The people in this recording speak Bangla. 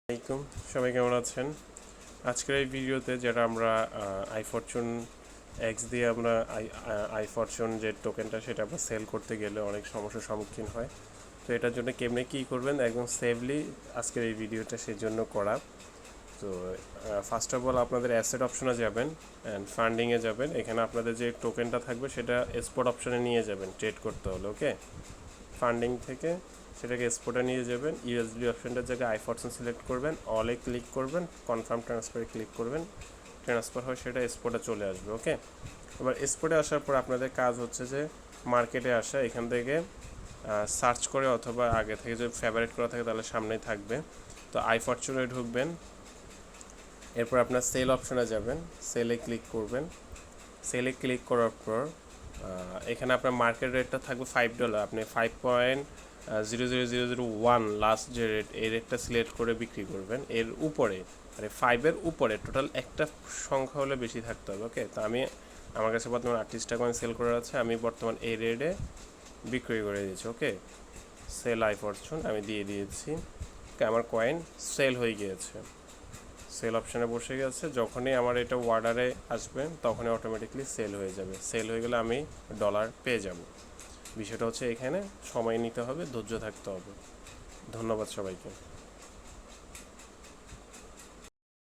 আসসালামাইকুম, সবাই কেমন আছেন? আজকের এই ভিডিওতে যেটা আমরা আইফরচুন এক্স দিয়ে আমরা আইফরচুন যে টোকেনটা সেটা আমরা সেল করতে গেলে অনেক সমস্যার সম্মুখীন হয়। তো এটার জন্য কেমনে কী করবেন একদম সেফলি আজকের এই ভিডিওটা সেই জন্য করা। তো ফার্স্ট অফ অল আপনাদের অ্যাসেট অপশনে যাবেন অ্যান্ড ফান্ডিংয়ে যাবেন। এখানে আপনাদের যে টোকেনটা থাকবে সেটা স্পট অপশনে নিয়ে যাবেন ট্রেড করতে হলে। ওকে, ফান্ডিং থেকে সেটাকে এক্সপোর্টে নিয়ে যাবেন। ইউএসডি অপশনটার জায়গায় আইফরচুন সিলেক্ট করবেন, অলে ক্লিক করবেন, কনফার্ম ট্রান্সফারে ক্লিক করবেন, ট্রান্সফার হয় সেটা এক্সপোর্টে চলে আসবে। ওকে, এবার এক্সপোর্টে আসার পর আপনাদের কাজ হচ্ছে যে মার্কেটে আসা, এখান থেকে সার্চ করে অথবা আগে থেকে যদি ফেভারিট করা থাকে তাহলে সামনেই থাকবে। তো আইফরচুনে ঢুকবেন, এরপর আপনার সেল অপশনে যাবেন, সেলে ক্লিক করবেন। সেলে ক্লিক করার পর এখানে আপনার মার্কেট রেটটা থাকবে $5। আপনি 5.00001 লাস্ট যে রেট, এই রেটটা সিলেক্ট করে বিক্রি করবেন। এর উপরে মানে 5-এর উপরে টোটাল একটা সংখ্যা হলে বেশি থাকতে হবে। ওকে, তো আমার কাছে বর্তমানে 38টা কয়েন সেল করা আছে, আমি বর্তমান এই রেটে বিক্রি করে দিয়েছি। ওকে, সেল আইফরচুন আমি দিয়ে দিয়েছি। আমার কয়েন সেল হয়ে গিয়েছে, সেল অপশানে বসে গেছে। যখনই আমার এটা অর্ডারে আসবে তখনই অটোমেটিকলি সেল হয়ে যাবে। সেল হয়ে গেলে আমি ডলার পেয়ে যাব। বিষয়টা হচ্ছে এখানে সময় নিতে হবে, ধৈর্য থাকতে হবে। ধন্যবাদ সবাইকে।